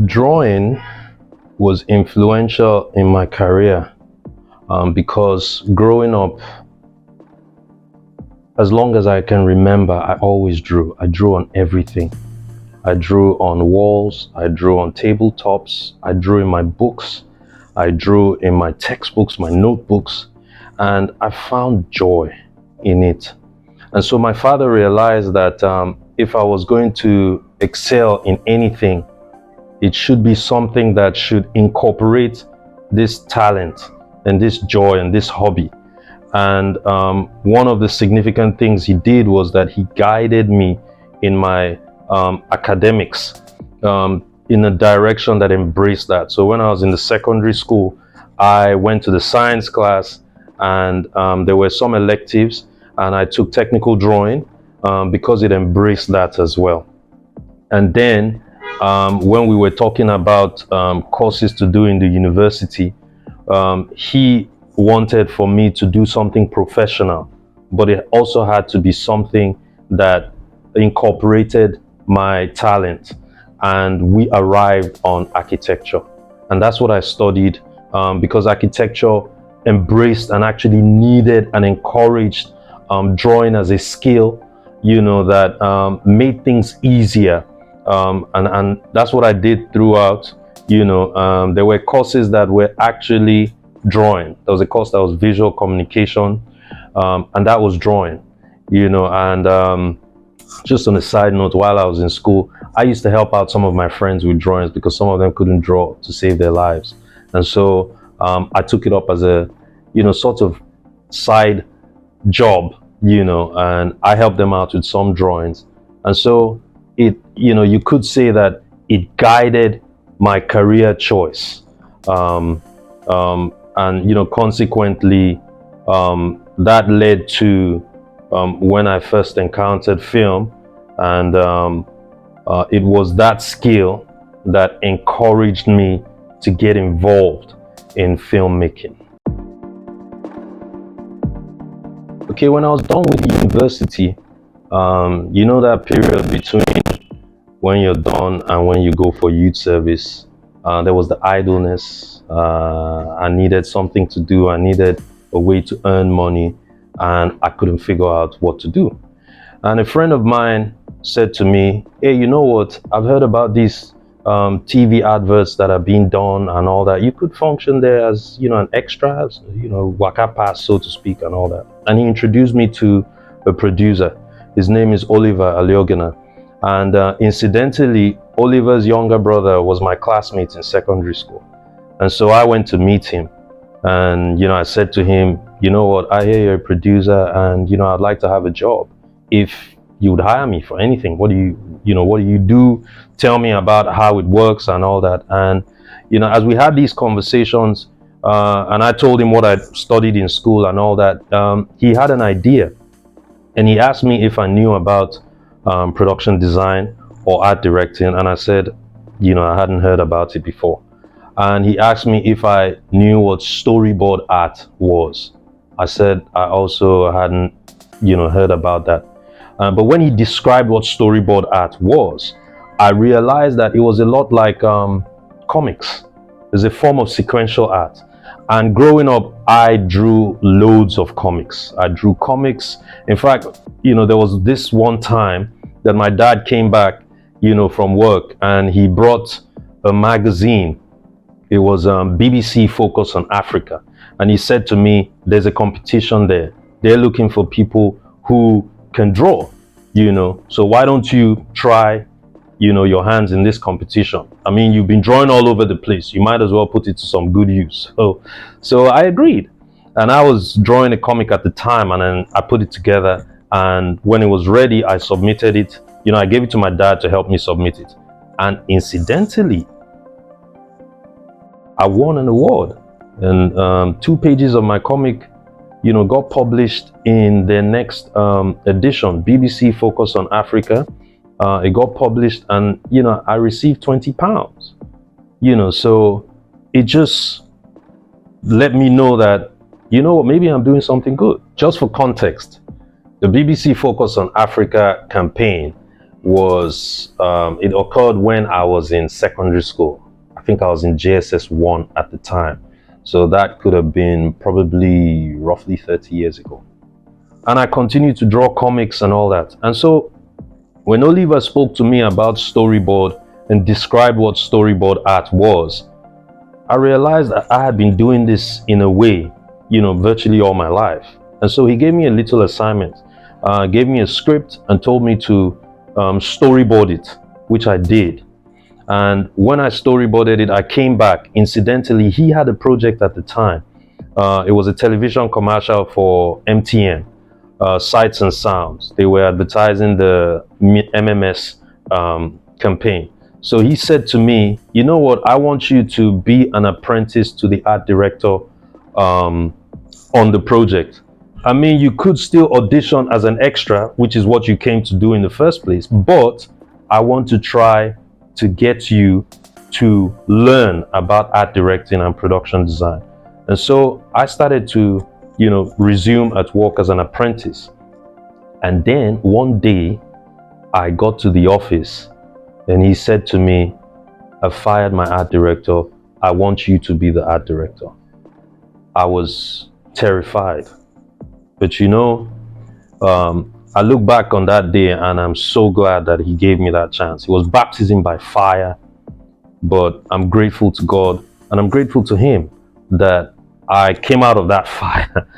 Drawing was influential in my career because growing up, as long as I can remember, I always drew. I drew on everything. I drew on walls, I drew on tabletops, I drew in my books, I drew in my textbooks, my notebooks, and I found joy in it. And so my father realized that if I was going to excel in anything, it should be something that should incorporate this talent and this joy and this hobby. And one of the significant things he did was that he guided me in my academics in a direction that embraced that. So when I was in the secondary school, I went to the science class, and there were some electives, and I took technical drawing because it embraced that as well. And then when we were talking about courses to do in the university, he wanted for me to do something professional, but it also had to be something that incorporated my talent. And we arrived on architecture, and that's what I studied because architecture embraced and actually needed and encouraged drawing as a skill, that made things easier. And that's what I did throughout. There were courses that were actually drawing. There was a course that was visual communication, and that was drawing. And just on a side note, while I was in school, I used to help out some of my friends with drawings because some of them couldn't draw to save their lives. And so I took it up as a, sort of side job, and I helped them out with some drawings. And so it, you could say that it guided my career choice. And, consequently, that led to when I first encountered film, and it was that skill that encouraged me to get involved in filmmaking. Okay, when I was done with the university, that period between when you're done and when you go for youth service, there was the idleness. I needed something to do. I needed a way to earn money, and I couldn't figure out what to do. And a friend of mine said to me, hey, you know what? I've heard about these TV adverts that are being done and all that. You could function there as, an extra, waka pass, so to speak, and all that. And he introduced me to a producer. His name is Oliver Aliogena. And incidentally, Oliver's younger brother was my classmate in secondary school. And so I went to meet him. And, I said to him, you know what, I hear you're a producer, and, I'd like to have a job. If you would hire me for anything, what do you do? Tell me about how it works and all that. And, as we had these conversations, and I told him what I studied in school and all that, he had an idea. And he asked me if I knew about production design or art directing. And I said, I hadn't heard about it before. And he asked me if I knew what storyboard art was. I said I also hadn't, heard about that. But when he described what storyboard art was, I realized that it was a lot like comics. It's a form of sequential art. And growing up, I drew loads of comics. I drew comics. In fact, there was this one time that my dad came back, from work, and he brought a magazine. It was BBC Focus on Africa. And he said to me, there's a competition there. They're looking for people who can draw, So why don't you try, your hands in this competition? I mean, you've been drawing all over the place. You might as well put it to some good use. So I agreed. And I was drawing a comic at the time, and then I put it together. And when it was ready, I submitted it. I gave it to my dad to help me submit it. And incidentally, I won an award, and 2 pages of my comic, got published in the next edition, BBC Focus on Africa. It got published, and I received £20. So it just let me know that maybe I'm doing something good. Just for context, the BBC Focus on Africa campaign it occurred when I was in secondary school. I think I was in JSS 1 at the time. So that could have been probably roughly 30 years ago. And I continued to draw comics and all that. And so when Oliver spoke to me about storyboard and described what storyboard art was, I realized that I had been doing this in a way, virtually all my life. And so he gave me a little assignment, gave me a script and told me to storyboard it, which I did. And when I storyboarded it, I came back. Incidentally, he had a project at the time. It was a television commercial for MTN, Sights and Sounds. They were advertising the MMS campaign. So he said to me, you know what, I want you to be an apprentice to the art director on the project. I mean, you could still audition as an extra, which is what you came to do in the first place, but I want to try to get you to learn about art directing and production design. And so I started to, resume at work as an apprentice. And then one day I got to the office and he said to me, I fired my art director. I want you to be the art director. I was terrified. But I look back on that day and I'm so glad that he gave me that chance. It was baptism by fire, but I'm grateful to God and I'm grateful to him that I came out of that fire,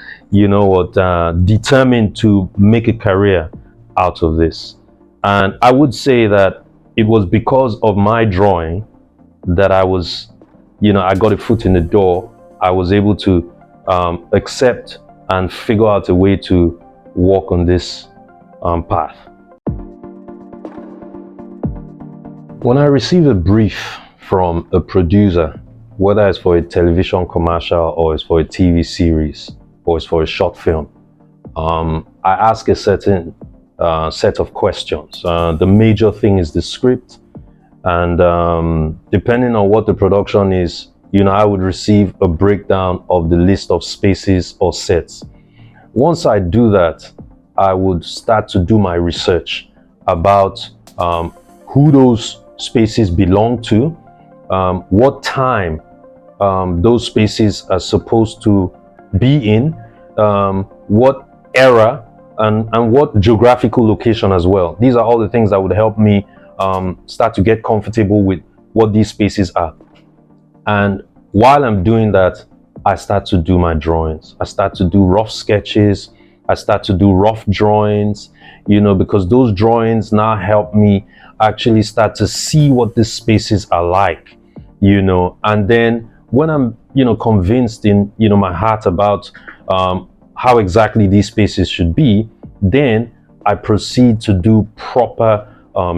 determined to make a career out of this. And I would say that it was because of my drawing that I was, I got a foot in the door. I was able to accept and figure out a way to walk on this path. When I receive a brief from a producer, whether it's for a television commercial or it's for a TV series or it's for a short film, I ask a certain set of questions. The major thing is the script, and depending on what the production is, I would receive a breakdown of the list of spaces or sets. Once I do that, I would start to do my research about who those spaces belong to, what time those spaces are supposed to be in, what era, and what geographical location as well. These are all the things that would help me start to get comfortable with what these spaces are. And while I'm doing that, I start to do my drawings. I start to do rough sketches. I start to do rough drawings, because those drawings now help me actually start to see what these spaces are like, and then when I'm, convinced in, my heart about how exactly these spaces should be, then I proceed to do proper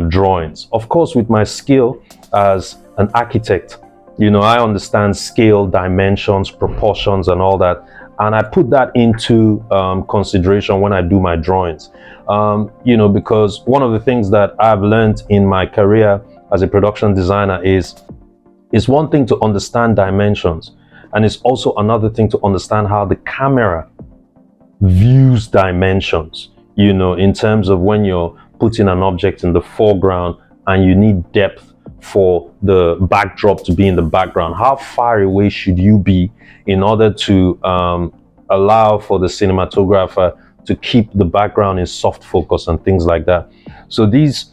drawings. Of course, with my skill as an architect, I understand scale, dimensions, proportions, and all that. And I put that into consideration when I do my drawings. Because one of the things that I've learned in my career as a production designer is one thing to understand dimensions. And it's also another thing to understand how the camera views dimensions, in terms of when you're putting an object in the foreground and you need depth for the backdrop to be in the background. How far away should you be in order to allow for the cinematographer to keep the background in soft focus and things like that? So these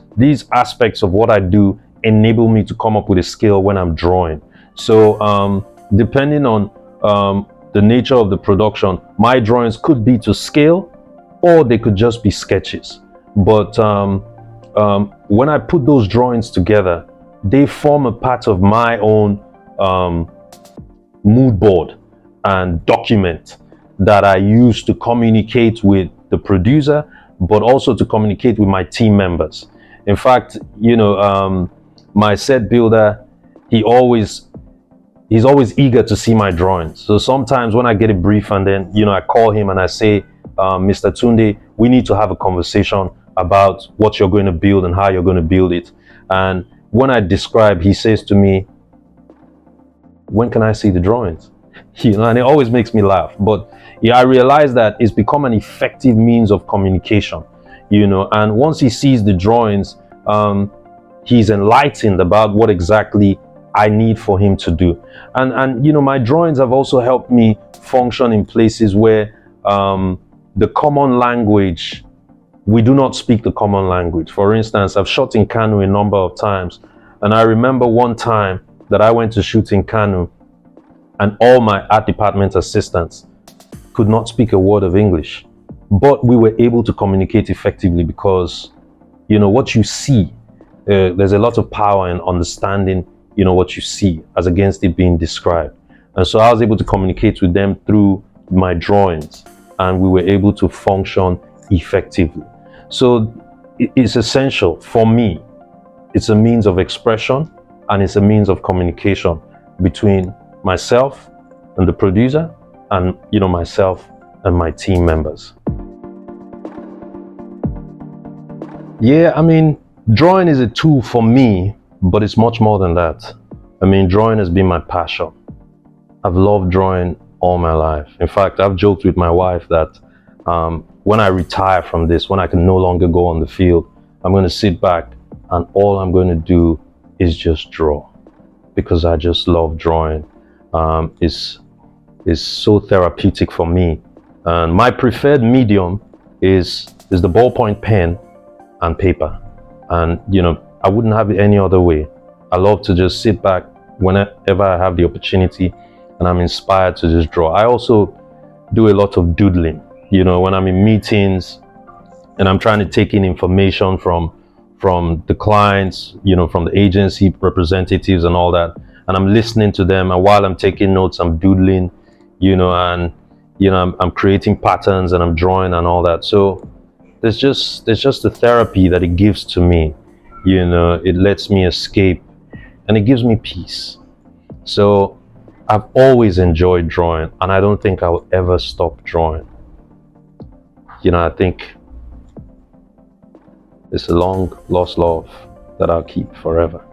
aspects of what I do enable me to come up with a scale when I'm drawing. So depending on the nature of the production, my drawings could be to scale or they could just be sketches. But when I put those drawings together, they form a part of my own mood board and document that I use to communicate with the producer, but also to communicate with my team members. In fact, my set builder, he's always eager to see my drawings. So sometimes when I get a brief and then, I call him and I say, Mr. Tunde, we need to have a conversation about what you're going to build and how you're going to build it. And when I describe, he says to me, when can I see the drawings? And it always makes me laugh. But I realize that it's become an effective means of communication, and once he sees the drawings, he's enlightened about what exactly I need for him to do. And you know, my drawings have also helped me function in places where the common language, we do not speak the common language. For instance, I've shot in Kano a number of times, and I remember one time that I went to shoot in Kano, and all my art department assistants could not speak a word of English, but we were able to communicate effectively because, you know, what you see, there's a lot of power in understanding, you know, what you see as against it being described. And so I was able to communicate with them through my drawings, and we were able to function effectively. So it's essential for me. It's a means of expression, and it's a means of communication between myself and the producer, and, you know, myself and my team members. Yeah, I mean, drawing is a tool for me, but it's much more than that. I mean, drawing has been my passion. I've loved drawing all my life. In fact, I've joked with my wife that when I retire from this, when I can no longer go on the field, I'm going to sit back and all I'm going to do is just draw, because I just love drawing. It's so therapeutic for me. And my preferred medium is the ballpoint pen and paper. And, you know, I wouldn't have it any other way. I love to just sit back whenever I have the opportunity and I'm inspired to just draw. I also do a lot of doodling, you know, when I'm in meetings and I'm trying to take in information from the clients, you know, from the agency representatives and all that. And I'm listening to them, and while I'm taking notes, I'm doodling, you know, and, you know, I'm creating patterns and I'm drawing and all that. So there's just the therapy that it gives to me, you know. It lets me escape and it gives me peace. So I've always enjoyed drawing, and I don't think I'll ever stop drawing. You know, I think it's a long lost love that I'll keep forever.